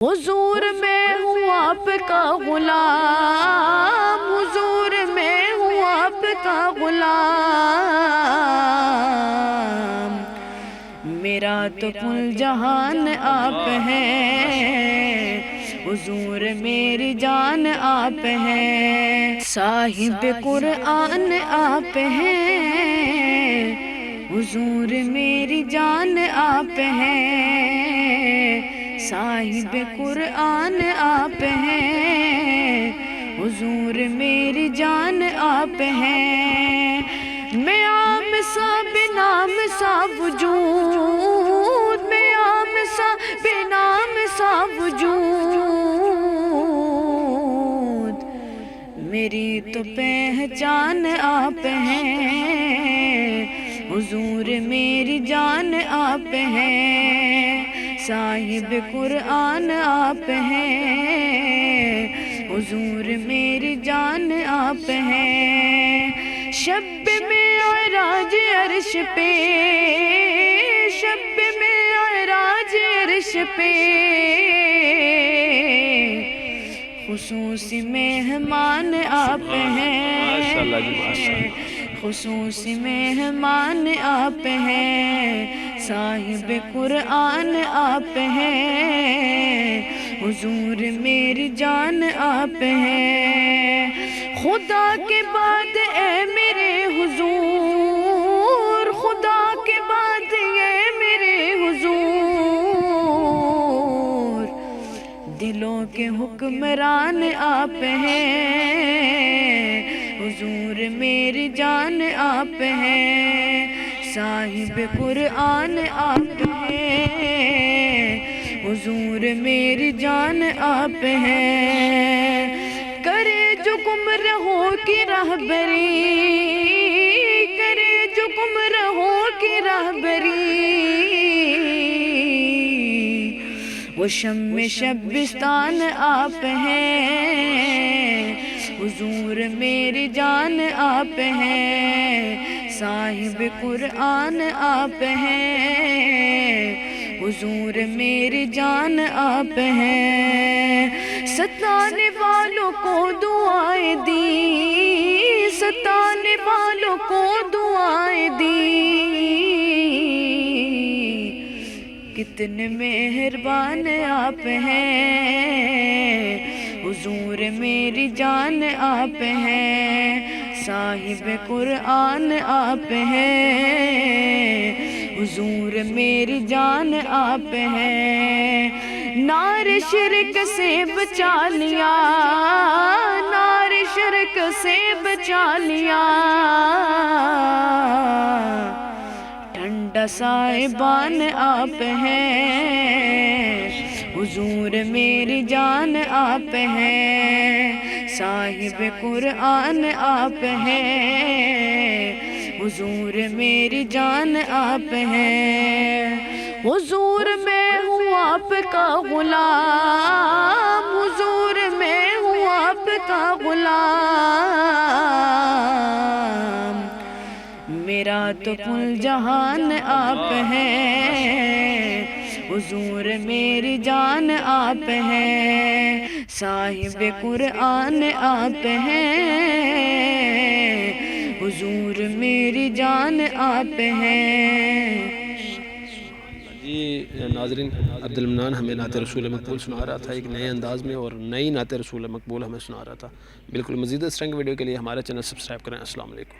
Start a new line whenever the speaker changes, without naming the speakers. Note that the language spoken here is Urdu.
حضور میں ہوں آپ کا غلام، حضور میں ہوں آپ کا غلام، میرا تو کل جہان آپ ہیں، حضور میری جان آپ ہیں، صاحب قرآن آپ ہیں، حضور میری جان آپ ہیں، صاحب قرآن آپ ہیں، حضور میری جان آپ ہیں، میں عام سا بے نام سا وجود، میں عام سا بے نام سا وجود، میری تو پہچان آپ ہیں، حضور میری جان آپ ہیں، صاحب قرآن آپ ہیں، حضور میری جان آپ ہیں، شب معراج عرش پہ، شب معراج عرش پہ، خصوصی مہمان آپ ہیں، خصوصی مہمان آپ ہیں، صاحب قرآن آپ ہیں، حضور میری جان آپ ہیں، خدا کے بعد اے میرے حضور، خدا کے بعد اے میرے حضور، دلوں کے حکمران آپ ہیں، حضور میری جان آپ ہیں، صاحب قرآن آپ ہیں، حضور میری جان آپ ہیں، کرے جو گمراہوں کی رہبری، کرے جو گمراہوں کی رہبری، وہ شمع شبستان آپ ہیں، حضور میری جان آپ ہیں، صاحب قرآن آپ ہیں، حضور میری جان آپ ہیں، ستانے والوں کو دعائیں دی، ستانے والوں کو دعائیں دی، کتنے مہربان آپ ہیں، حضور میری جان آپ ہیں، صاحب قرآن آپ ہیں، حضور میری جان آپ ہیں، نار شرک سے بچا لیا، نار شرک سے بچا لیا، ٹھنڈا صاحبان آپ ہیں، حضور میری جان آپ ہیں، صاحب قرآن آپ ہیں، حضور میری جان آپ ہیں، حضور میں ہوں آپ کا غلام، حضور میں ہوں آپ کا غلام، میرا تو کل جہان آپ ہیں، حضور میری جان آپ ہیں، صاحب قرآن آپ ہیں، حضور میری جان آپ ہیں۔
جی ناظرین، عبد المنان ہمیں نعت رسول مقبول سنا رہا تھا ایک نئے انداز میں، اور نئی نعت رسول مقبول ہمیں سنا رہا تھا۔ بالکل مزید اس طرح کی ویڈیو کے لیے ہمارے چینل سبسکرائب کریں۔ السلام علیکم۔